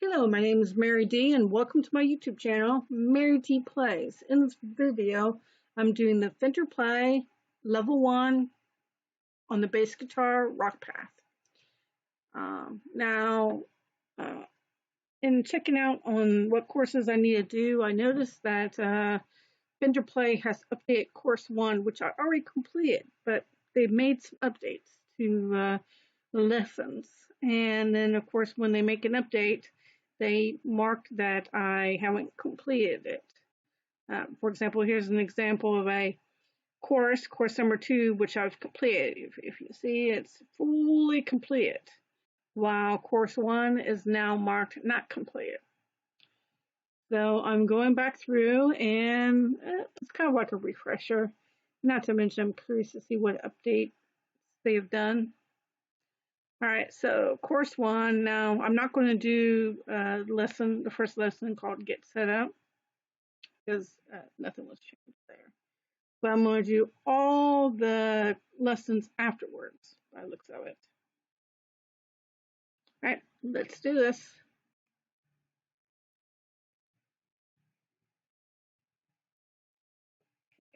Hello, my name is MaryD and welcome to my YouTube channel, MaryD Plays. In this video, I'm doing the Fender Play Level 1 on the bass guitar rock path. In checking out on what courses I need to do, I noticed that Fender Play has updated course 1, which I already completed, but they've made some updates to the lessons. And then, of course, when they make an update, they mark that I haven't completed it. For example, here's an example of a course number 2, which I've completed. If you see, it's fully completed, while course 1 is now marked not completed. So I'm going back through, and it's kind of like a refresher. Not to mention, I'm curious to see what updates they have done. All right, so course 1. Now, I'm not going to do the first lesson called Get Set Up, because nothing was changed there. But I'm going to do all the lessons afterwards, by the looks of it. All right, let's do this.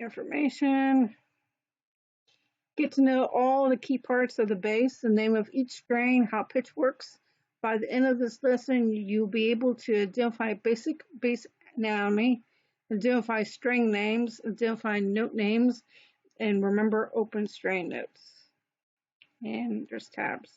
Information. Get to know all the key parts of the bass, the name of each string, how pitch works. By the end of this lesson, you'll be able to identify basic bass anatomy, identify string names, identify note names, and remember open string notes. And there's tabs.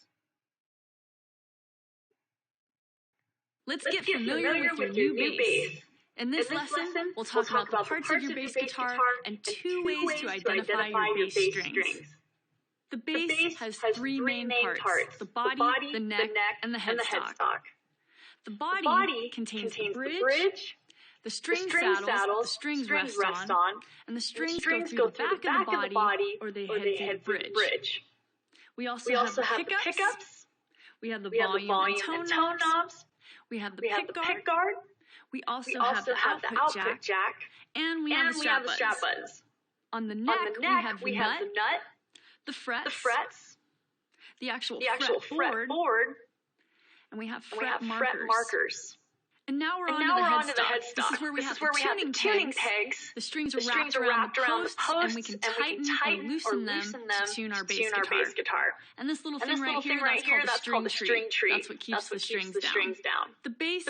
Let's get familiar with your new bass. In this lesson, we'll talk about the parts of your bass guitar and two ways to identify your bass strings. The bass has three main parts: the body, the neck, and the headstock. The body contains the bridge, the string saddles the strings rest on, and the strings go through the back of the body or they head through the bridge. We also have the pickups, we have the volume and tone knobs, we have the pick guard, we also have the output jack, and we have the strap buttons. On the neck, we have the nut, the frets, the actual fretboard, and we have fret markers. And now we're on to the headstock. This is where we have the tuning pegs. The strings are wrapped around the posts, and we can tighten or loosen them to tune our bass guitar. And this little thing right here, that's called the string tree. That's what keeps the strings down. The bass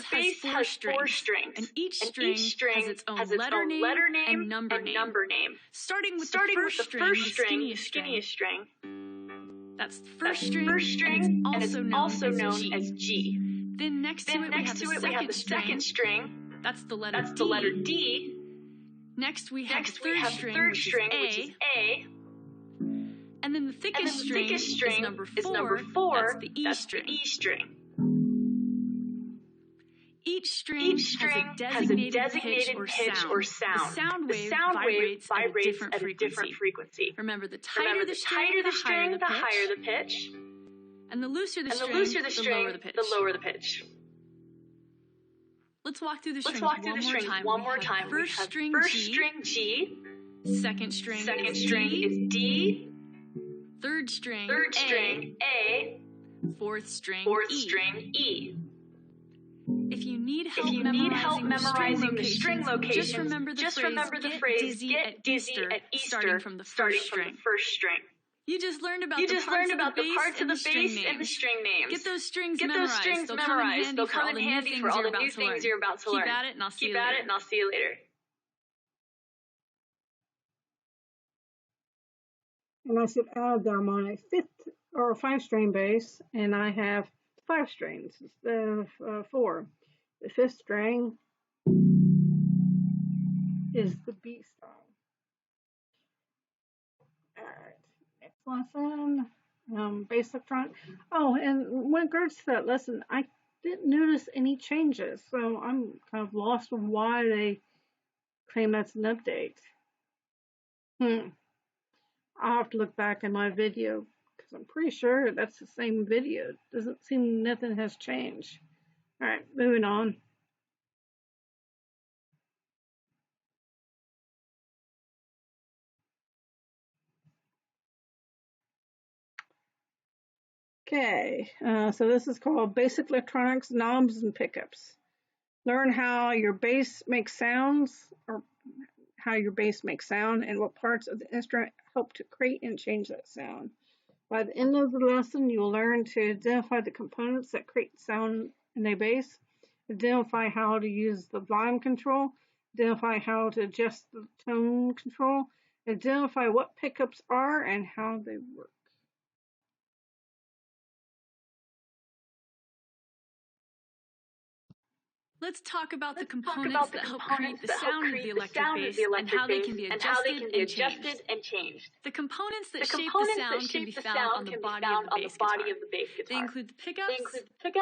has four strings, and each string has its own letter name and number name. Starting with the first string, the skinniest string. That's the first string, and it's also known as G. Then next to it, we have the second string. That's the letter D. Next, we have the third string, which is A. And then the thickest string is number 4. That's the E string. Each string has a designated pitch or sound. The sound wave vibrates at a different frequency. Remember, the tighter the string, the higher the pitch. And the looser the string, the lower the pitch. Let's walk through the strings one more time. First string G. Second string is D. Third string A. Fourth string E. If you need help memorizing the string locations, just remember the phrase "get dizzy at Easter," starting from the first string. You just learned about the parts of the bass and the string names. Get those strings memorized. They'll come in handy for all the new things you're about to learn. Keep at it, and I'll see you later. And I should add that I'm on a 5-string bass, and I have 5 strings instead of 4. The 5th string is the B string. All right. Lesson, bass electronic. Oh, and when it regards to that lesson, I didn't notice any changes, so I'm kind of lost on why they claim that's an update. I'll have to look back in my video because I'm pretty sure that's the same video. It doesn't seem nothing has changed. All right, moving on. Okay, so this is called Basic Electronics, Knobs, and Pickups. Learn how your bass makes sounds, or how your bass makes sound, and what parts of the instrument help to create and change that sound. By the end of the lesson, you will learn to identify the components that create sound in a bass, identify how to use the volume control, identify how to adjust the tone control, identify what pickups are and how they work. Let's talk about the components that help create the sound of the electric bass and how they can be adjusted and changed. The components that shape the sound can be found on the body of the bass guitar. They include the pickups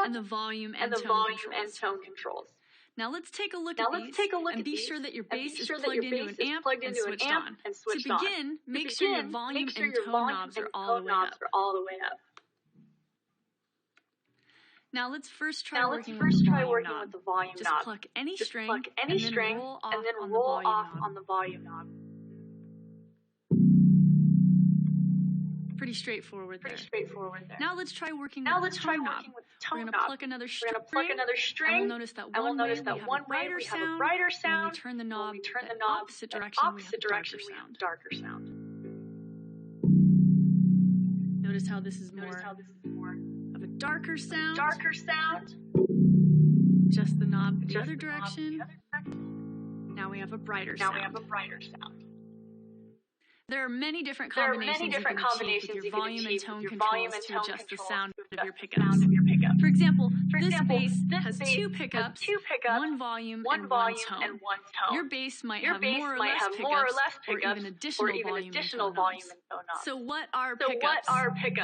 and the volume and tone controls. Now let's take a look at these and be sure that your bass is plugged into an amp and switched on. To begin, make sure your volume and tone knobs are all the way up. Now let's first try working with the volume knob. Just pluck any string and then roll off on the volume knob. Pretty straightforward there. Now let's try working with the tone knob. We're going to pluck another string, and we'll notice that one way we have a brighter sound, when we turn the knob the opposite direction, we have a darker sound. Notice how this is more of a darker sound. Just the knob the other direction. Now we have a brighter sound. There are many different combinations you can achieve with your volume and tone controls to adjust the sound of your pickups. For example, this bass has two pickups, one volume and one tone. Your bass might have more or less pickups or even additional volume and tone knobs. So what are pickups?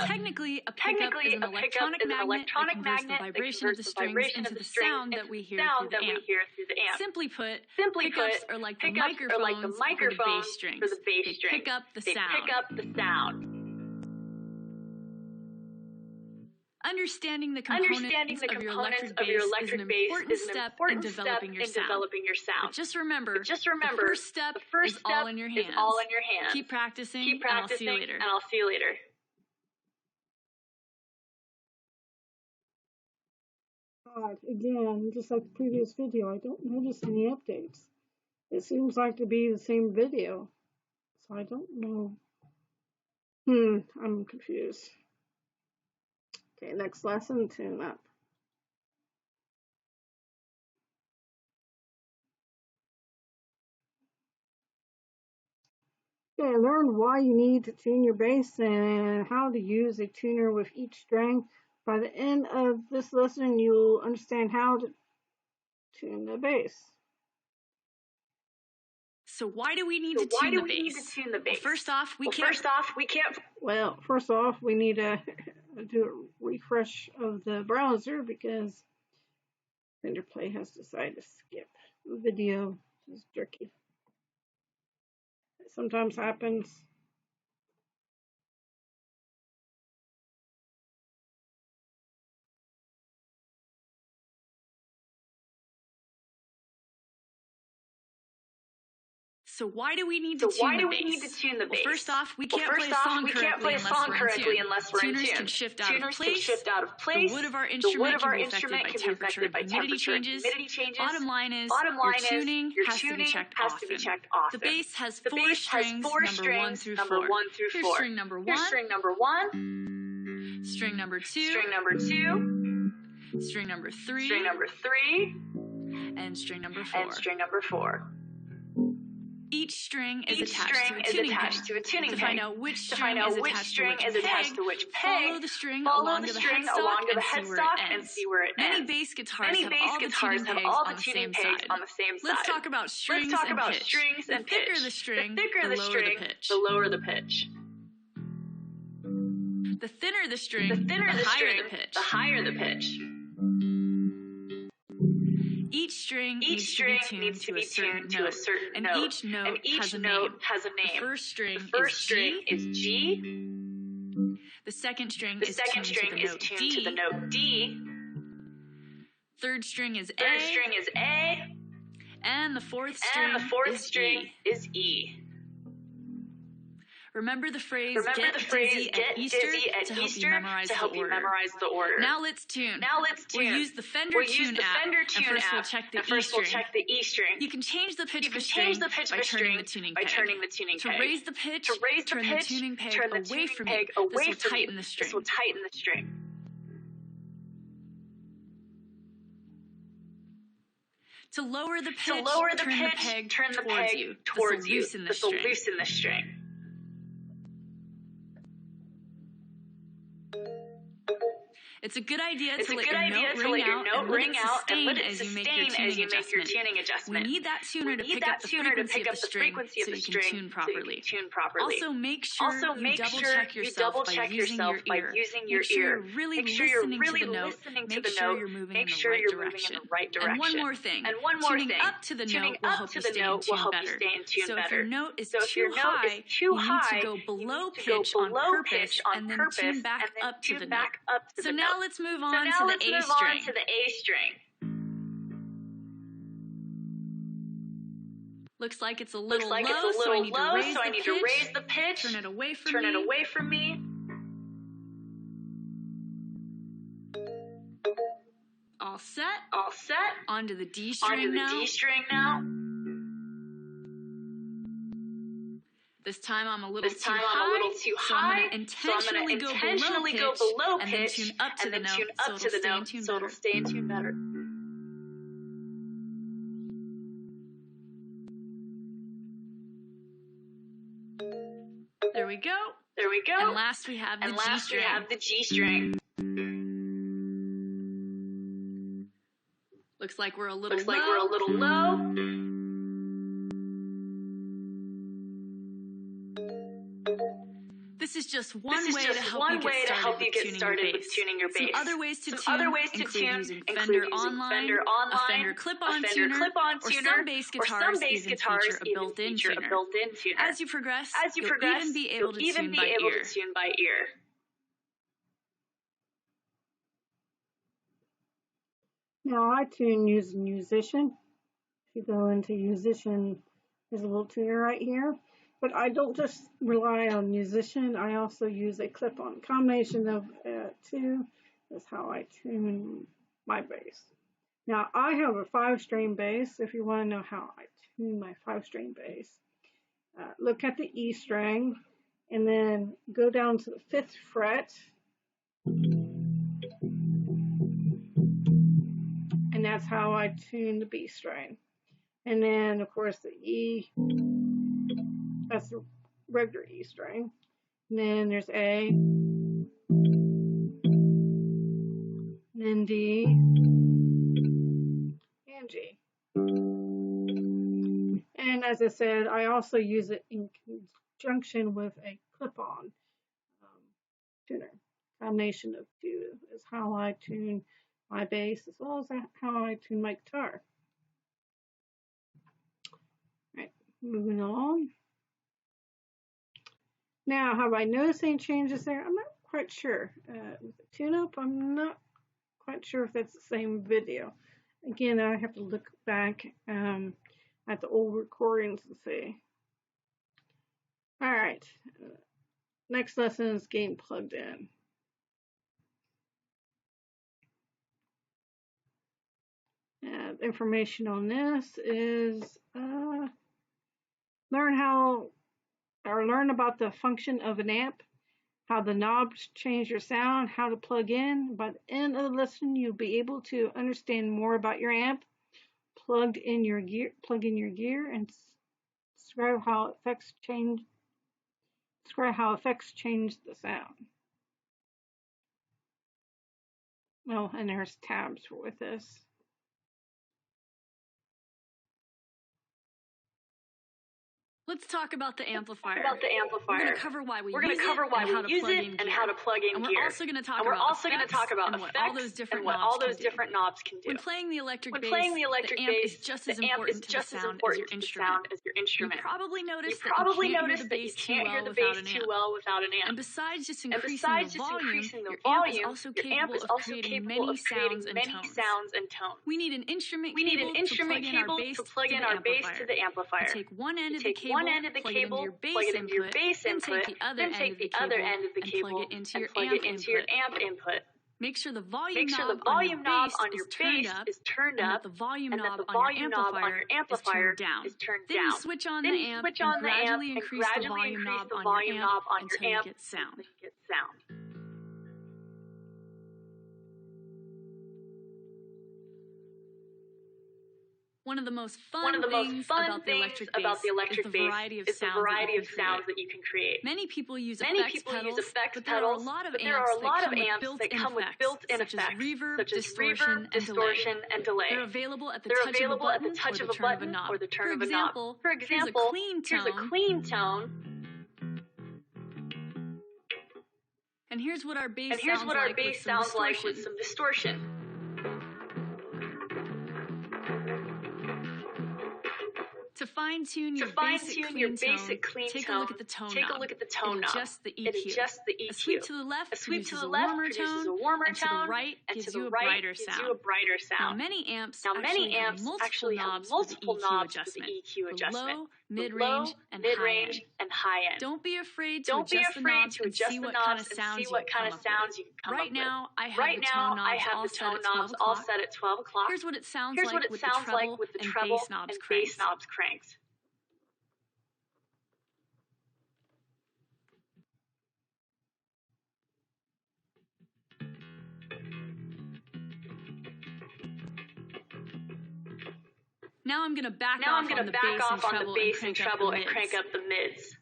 Technically, a pickup is an electronic magnet that converts the vibration of the strings into the sound that we hear through the amp. Simply put, pickups are like the microphones for the bass strings. They pick up the sound. Understanding the components of your electric bass is an important step in developing your sound. But just remember, the first step is all in your hands. Keep practicing, and I'll see you later. Again, just like the previous video, I don't notice any updates. It seems like to be the same video. So I don't know. I'm confused. Okay, next lesson, tune up. Okay, learn why you need to tune your bass and how to use a tuner with each string. By the end of this lesson, you'll understand how to tune the bass. So why do we need to tune the bass? Well, first off, we can't. Well, first off, we need to do a refresh of the browser because Fender Play has decided to skip the video. It's jerky. It sometimes happens. So why do we need to tune the bass? Well, first off, we can't play a song correctly unless we're in tune. Tuners can shift out of place. The wood of our instrument can be affected by temperature and humidity changes. Bottom line is, your tuning has to be checked often. The bass has four strings, number 1 through 4. Here's string number 1, string number 2, string number 3, and string number 4. Each string is attached to a tuning peg. To find out which string is attached to which peg, follow the string along to the headstock and see where it ends. Many bass guitars have all the tuning pegs on the same side. Let's talk about strings and pitch. The thicker the string, the lower the pitch. The thinner the string, the higher the pitch. Each string needs to be tuned to a certain note, and each note has a name. The first string is G. The second string is tuned to the note D. Third string is A. And the fourth string is E. Remember the phrase, get dizzy at Easter to help you memorize the order. Now let's tune. We'll use the Fender Tune app, and first we'll check the E string. You can change the pitch of a string by turning the tuning peg. To raise the pitch, turn the tuning peg away from you. This will tighten the string. To lower the pitch, turn the peg towards you. This will loosen the string. It's a good idea to let your note ring out and let it sustain as you make your tuning adjustment. We need that tuner to pick up the frequency of the string so you can tune properly. Also, make sure you double check yourself by using your ear. Make sure you're really listening to the note. Make sure you're moving in the right direction. And one more thing. Tuning up to the note will help you stay in tune better. So if your note is too high, you need to go below pitch on purpose and then tune back up to the note. So now let's move on to the A string. Looks like it's a little low, so I need to raise the pitch. Turn it away from me. All set. Onto the D string now. This time I'm a little too high, so I'm going to intentionally go below pitch and then tune up to the note so it'll stay in tune better. There we go. And last we have the G string. Looks like we're a little low. This is just one way to help you get started with tuning your bass. Some other ways to tune include using Fender Online, a Fender clip-on tuner, or some bass guitars even feature a built-in tuner. As you progress, you'll even be able to tune by ear. Now I tune using Musician. If you go into Musician, there's a little tuner right here. But I don't just rely on Musician. I also use a clip-on. Combination of two is how I tune my bass. Now I have a 5-string bass. If you want to know how I tune my 5-string bass, look at the E string and then go down to the 5th fret. And that's how I tune the B string. And then, of course, the E, that's the regular E string. And then there's A, and then D, and G. And as I said, I also use it in conjunction with a clip-on tuner. Combination of two is how I tune my bass as well as how I tune my guitar. Right, moving along. Now, have I noticed any changes there? I'm not quite sure. With the tune-up, I'm not quite sure if that's the same video. Again, I have to look back at the old recordings and see. All right, next lesson is getting plugged in. Information on this is learn about the function of an amp, how the knobs change your sound, how to plug in. By the end of the lesson, you'll be able to understand more about your amp, plug in your gear, and describe how effects change the sound. Oh, and there's tabs with this. Let's talk about the amplifier. We're going to cover why we use it and how to plug in gear. We're also going to talk about effects and what all those different knobs can do. When playing the electric bass, the amp is just as important to the sound as your instrument. You probably noticed that you can't hear the bass too well without an amp. And besides just increasing the volume, your amp is also capable of creating many sounds and tones. We need an instrument cable to plug in our bass to the amplifier. You take one end of the cable one end of the cable, plug it into your bass input, then take the other end of the cable and plug it into your amp input. Make sure the volume knob on your bass is turned up, and that the volume knob on your amplifier is turned down. Then you switch on the amp and gradually increase the volume knob on your amp until you get sound. One of the most fun things about the electric bass is the variety of sounds that you can create. Many people use effects pedals, but there are a lot of amps that come with built-in effects, such as reverb, distortion, and delay. They're available at the touch of a button or the turn of a knob. For example, here's a clean tone. And here's what our bass sounds like with some distortion. To fine-tune your basic clean tone, take a look at the tone knob. It adjusts the EQ. A sweep to the left produces a warmer tone, and to the right gives you a brighter sound. Now, many amps actually have multiple knobs for the EQ adjustment, low, mid-range, and high end. Don't be afraid to adjust the knobs and see what kind of sounds you can come up with. Right now, I have the tone knobs all set at 12 o'clock. Here's what it sounds like with the treble and bass knobs cranked. Now I'm going to back off on the bass and treble and crank up the mids.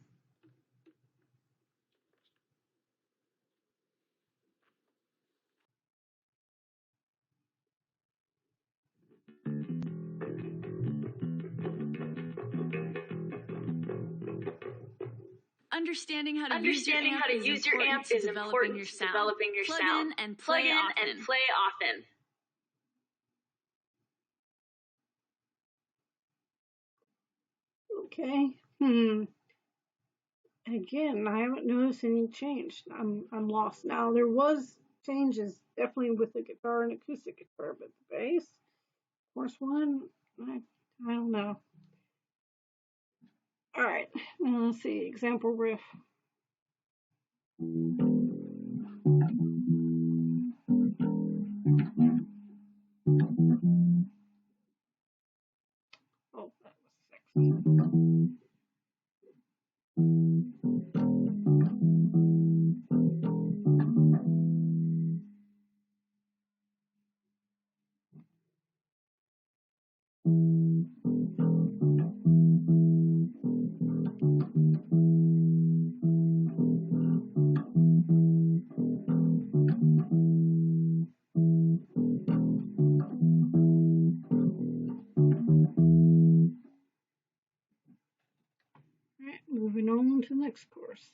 Understanding how to use your amp is important to developing your sound. Plug in and play often. Okay. Again, I haven't noticed any change. I'm lost now. There was changes definitely with the guitar and acoustic guitar, but the bass, course one, I don't know. All right, let's see. Example riff. Oh, that was sexy. Moving on to the next course.